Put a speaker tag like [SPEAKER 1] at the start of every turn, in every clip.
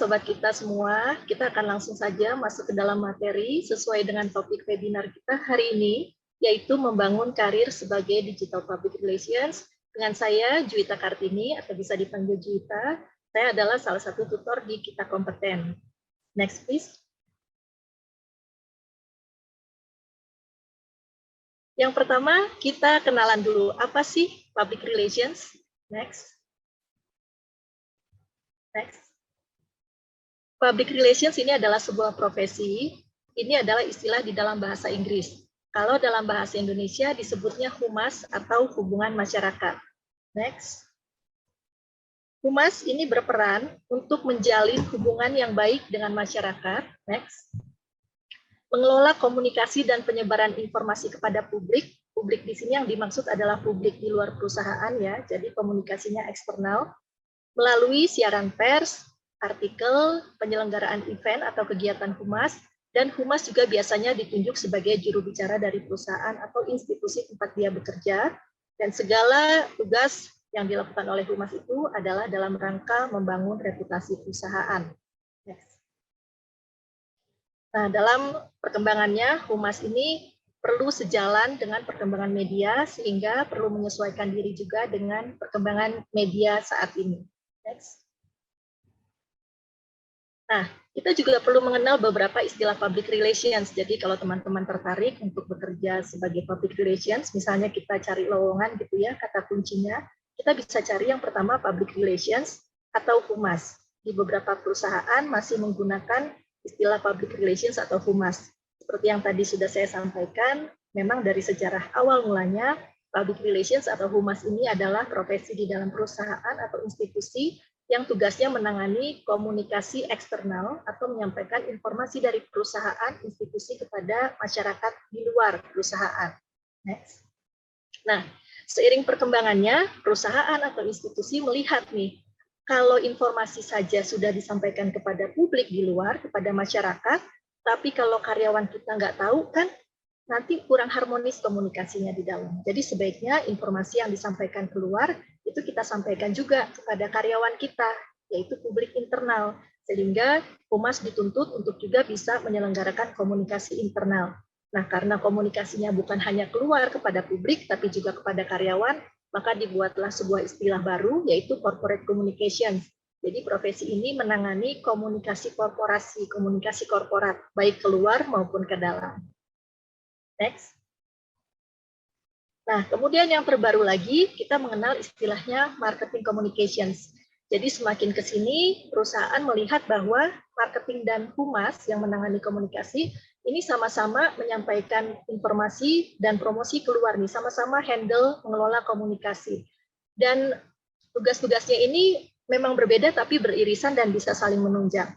[SPEAKER 1] sobat kita semua, kita akan langsung saja masuk ke dalam materi sesuai dengan topik webinar kita hari ini, yaitu membangun karir sebagai Digital Public Relations. Dengan saya, Juwita Kartini, atau bisa dipanggil Juwita. Saya adalah salah satu tutor di Kita Kompeten. Next, please. Yang pertama, kita kenalan dulu. Apa sih Public Relations? Next. Next. Public Relations ini adalah sebuah profesi. Ini adalah istilah di dalam bahasa Inggris. Kalau dalam bahasa Indonesia disebutnya humas atau hubungan masyarakat. Next. Humas ini berperan untuk menjalin hubungan yang baik dengan masyarakat. Next. Mengelola komunikasi dan penyebaran informasi kepada publik. Publik di sini yang dimaksud adalah publik di luar perusahaan ya, jadi komunikasinya eksternal. Melalui siaran pers, artikel, penyelenggaraan event atau kegiatan humas, dan humas juga biasanya ditunjuk sebagai juru bicara dari perusahaan atau institusi tempat dia bekerja, dan segala tugas yang dilakukan oleh humas itu adalah dalam rangka membangun reputasi perusahaan. Next. Nah, dalam perkembangannya, humas ini perlu sejalan dengan perkembangan media, sehingga perlu menyesuaikan diri juga dengan perkembangan media saat ini. Next. Nah, kita juga perlu mengenal beberapa istilah public relations. Jadi kalau teman-teman tertarik untuk bekerja sebagai public relations, misalnya kita cari lowongan gitu ya, kata kuncinya, kita bisa cari yang pertama public relations atau humas. Di beberapa perusahaan masih menggunakan istilah public relations atau humas. Seperti yang tadi sudah saya sampaikan, memang dari sejarah awal mulanya, public relations atau humas ini adalah profesi di dalam perusahaan atau institusi yang tugasnya menangani komunikasi eksternal atau menyampaikan informasi dari perusahaan institusi kepada masyarakat di luar perusahaan. Next. Nah, seiring perkembangannya, perusahaan atau institusi melihat nih, kalau informasi saja sudah disampaikan kepada publik di luar, kepada masyarakat, tapi kalau karyawan kita nggak tahu kan, nanti kurang harmonis komunikasinya di dalam. Jadi sebaiknya informasi yang disampaikan keluar itu kita sampaikan juga kepada karyawan kita, yaitu publik internal, sehingga humas dituntut untuk juga bisa menyelenggarakan komunikasi internal. Nah, karena komunikasinya bukan hanya keluar kepada publik, tapi juga kepada karyawan, maka dibuatlah sebuah istilah baru, yaitu corporate communication. Jadi profesi ini menangani komunikasi korporasi, komunikasi korporat, baik keluar maupun ke dalam. Next. Nah, kemudian yang terbaru lagi, kita mengenal istilahnya marketing communications. Jadi semakin ke sini, perusahaan melihat bahwa marketing dan humas yang menangani komunikasi, ini sama-sama menyampaikan informasi dan promosi keluar nih, sama-sama handle mengelola komunikasi. Dan tugas-tugasnya ini memang berbeda tapi beririsan dan bisa saling menunjang.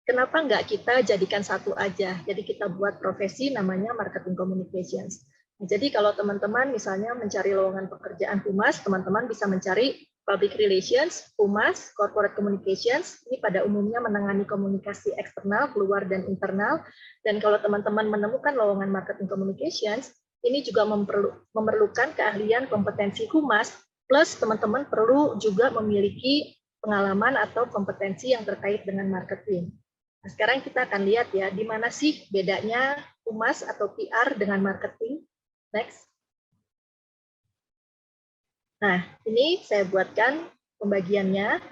[SPEAKER 1] Kenapa nggak kita jadikan satu aja? Jadi kita buat profesi namanya marketing communications. Jadi kalau teman-teman misalnya mencari lowongan pekerjaan humas, teman-teman bisa mencari public relations, humas, corporate communications. Ini pada umumnya menangani komunikasi eksternal, keluar dan internal. Dan kalau teman-teman menemukan lowongan marketing communications, ini juga memerlukan keahlian kompetensi humas, plus teman-teman perlu juga memiliki pengalaman atau kompetensi yang terkait dengan marketing. Nah, sekarang kita akan lihat ya, di mana sih bedanya humas atau PR dengan marketing. Next. Nah, ini saya buatkan pembagiannya.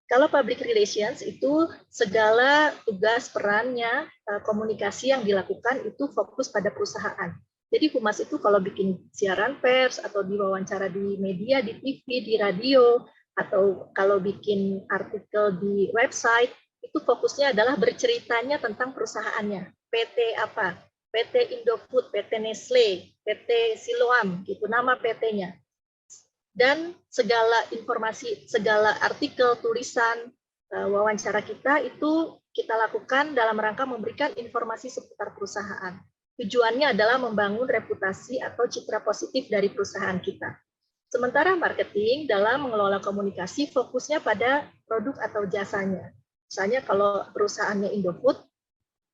[SPEAKER 1] Kalau public relations itu segala tugas perannya, komunikasi yang dilakukan itu fokus pada perusahaan. Jadi humas itu kalau bikin siaran pers atau diwawancara di media, di TV, di radio, atau kalau bikin artikel di website, itu fokusnya adalah berceritanya tentang perusahaannya. PT apa? PT Indofood, PT Nestle, PT Siloam, gitu nama PT-nya. Dan segala informasi, segala artikel, tulisan, wawancara kita itu kita lakukan dalam rangka memberikan informasi seputar perusahaan. Tujuannya adalah membangun reputasi atau citra positif dari perusahaan kita. Sementara marketing dalam mengelola komunikasi fokusnya pada produk atau jasanya. Misalnya kalau perusahaannya Indofood,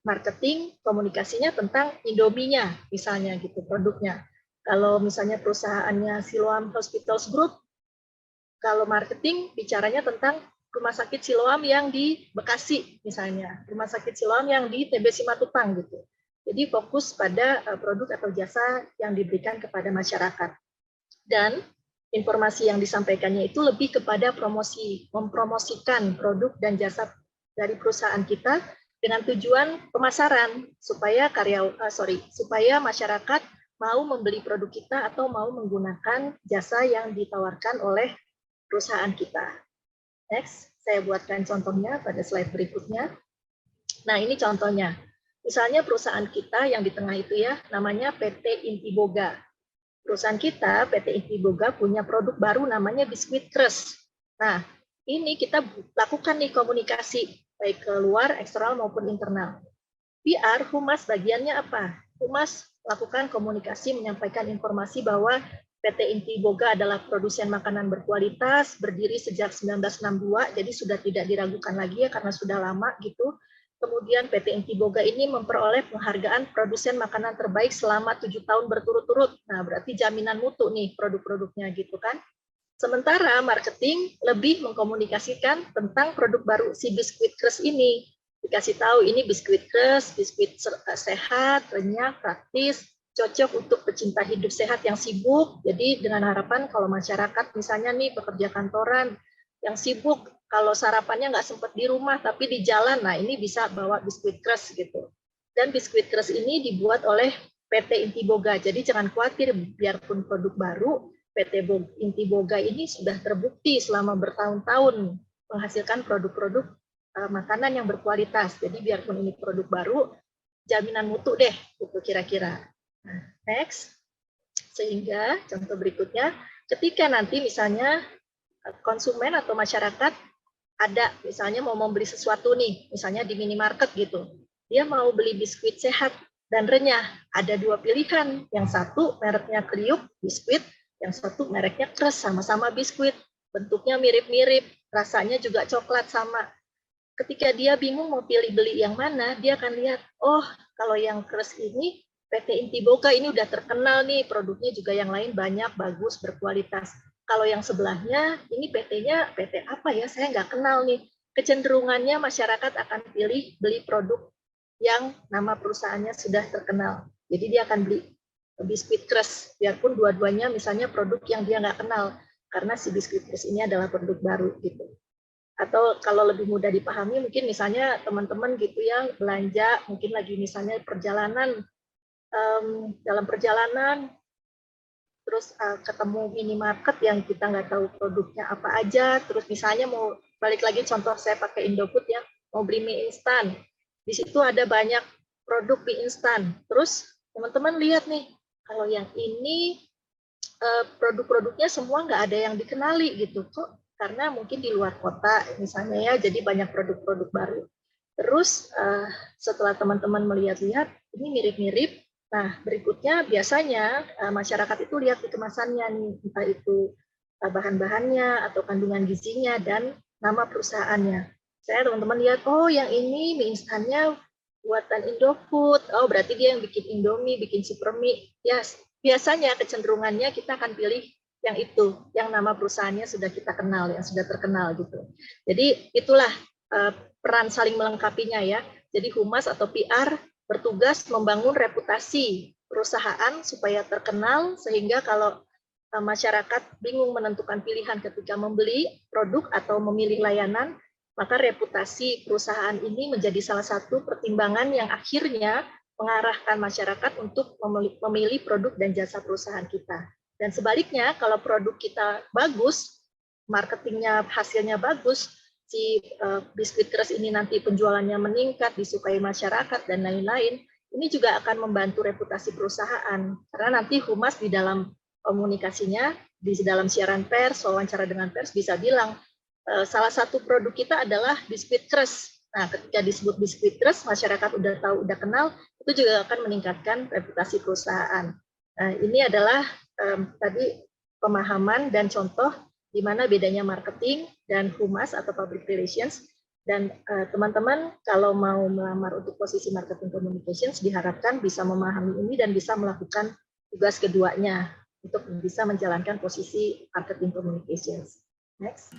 [SPEAKER 1] marketing komunikasinya tentang Indomie-nya, misalnya gitu produknya. Kalau misalnya perusahaannya Siloam Hospitals Group, kalau marketing bicaranya tentang Rumah Sakit Siloam yang di Bekasi misalnya, Rumah Sakit Siloam yang di TB Simatupang gitu. Jadi fokus pada produk atau jasa yang diberikan kepada masyarakat. Dan informasi yang disampaikannya itu lebih kepada promosi, mempromosikan produk dan jasa dari perusahaan kita dengan tujuan pemasaran supaya supaya masyarakat mau membeli produk kita atau mau menggunakan jasa yang ditawarkan oleh perusahaan kita. Next, saya buatkan contohnya pada slide berikutnya. Nah, ini contohnya. Misalnya perusahaan kita yang di tengah itu ya, namanya PT Intiboga. Perusahaan kita, PT Intiboga, punya produk baru namanya biskuit Crush. Nah, ini kita lakukan nih komunikasi, baik keluar, eksternal maupun internal. PR, Humas bagiannya apa? Humas lakukan komunikasi, menyampaikan informasi bahwa PT Intiboga adalah produsen makanan berkualitas, berdiri sejak 1962, jadi sudah tidak diragukan lagi ya, karena sudah lama gitu. Kemudian PT Intiboga ini memperoleh penghargaan produsen makanan terbaik selama 7 tahun berturut-turut. Nah, berarti jaminan mutu nih produk-produknya gitu kan. Sementara marketing lebih mengkomunikasikan tentang produk baru si biskuit Crush ini. Dikasih tahu ini biskuit Crush, biskuit sehat, renyah, praktis, cocok untuk pecinta hidup sehat yang sibuk. Jadi dengan harapan kalau masyarakat misalnya nih pekerja kantoran yang sibuk, kalau sarapannya nggak sempat di rumah tapi di jalan, nah ini bisa bawa biskuit Crush gitu. Dan biskuit Crush ini dibuat oleh PT Intiboga, jadi jangan khawatir biarpun produk baru, PT Intiboga ini sudah terbukti selama bertahun-tahun menghasilkan produk-produk makanan yang berkualitas. Jadi biarpun ini produk baru, jaminan mutu deh, itu kira-kira. Nah, next, sehingga contoh berikutnya, ketika nanti misalnya konsumen atau masyarakat ada misalnya mau membeli sesuatu nih, misalnya di minimarket gitu, dia mau beli biskuit sehat dan renyah, ada dua pilihan, yang satu mereknya Kriuk biskuit, yang satu mereknya Crush, sama-sama biskuit, bentuknya mirip-mirip, rasanya juga coklat sama. Ketika dia bingung mau pilih beli yang mana, dia akan lihat, oh kalau yang Crush ini PT Intiboga ini udah terkenal nih, produknya juga yang lain banyak, bagus, berkualitas. Kalau yang sebelahnya, ini PT-nya PT apa ya, saya nggak kenal nih. Kecenderungannya masyarakat akan pilih beli produk yang nama perusahaannya sudah terkenal. Jadi dia akan beli biskuit Crush, biarpun dua-duanya misalnya produk yang dia nggak kenal, karena si biskuit Crush ini adalah produk baru gitu. Atau kalau lebih mudah dipahami, mungkin misalnya teman-teman gitu ya, belanja, mungkin lagi misalnya perjalanan, dalam perjalanan, terus ketemu minimarket yang kita nggak tahu produknya apa aja, terus misalnya mau balik lagi contoh saya pakai Indofood ya, mau beli mie instan, di situ ada banyak produk mie instan, terus teman-teman lihat nih, kalau yang ini produk-produknya semua nggak ada yang dikenali gitu, kok karena mungkin di luar kota misalnya ya, jadi banyak produk-produk baru. Terus setelah teman-teman melihat-lihat, ini mirip-mirip. Nah, berikutnya biasanya masyarakat itu lihat di kemasannya nih, entah itu bahan-bahannya atau kandungan gizinya dan nama perusahaannya. Saya teman-teman lihat, oh yang ini mie instannya buatan Indofood, oh berarti dia yang bikin Indomie, bikin Supermie. Ya, biasanya kecenderungannya kita akan pilih yang itu, yang nama perusahaannya sudah kita kenal, yang sudah terkenal gitu. Jadi itulah peran saling melengkapinya ya. Jadi humas atau PR bertugas membangun reputasi perusahaan supaya terkenal, sehingga kalau masyarakat bingung menentukan pilihan ketika membeli produk atau memilih layanan, maka reputasi perusahaan ini menjadi salah satu pertimbangan yang akhirnya mengarahkan masyarakat untuk memilih produk dan jasa perusahaan kita. Dan sebaliknya, kalau produk kita bagus, marketingnya hasilnya bagus, si biskuit Crush ini nanti penjualannya meningkat, disukai masyarakat, dan lain-lain, ini juga akan membantu reputasi perusahaan. Karena nanti humas di dalam komunikasinya, di dalam siaran pers, wawancara dengan pers, bisa bilang, salah satu produk kita adalah biskuit Crush. Nah, ketika disebut biskuit Crush, masyarakat udah tahu, udah kenal, itu juga akan meningkatkan reputasi perusahaan. Nah, ini adalah tadi pemahaman dan contoh di mana bedanya marketing dan humas atau public relations. Dan teman-teman kalau mau melamar untuk posisi marketing communications, diharapkan bisa memahami ini dan bisa melakukan tugas keduanya untuk bisa menjalankan posisi marketing communications. Next.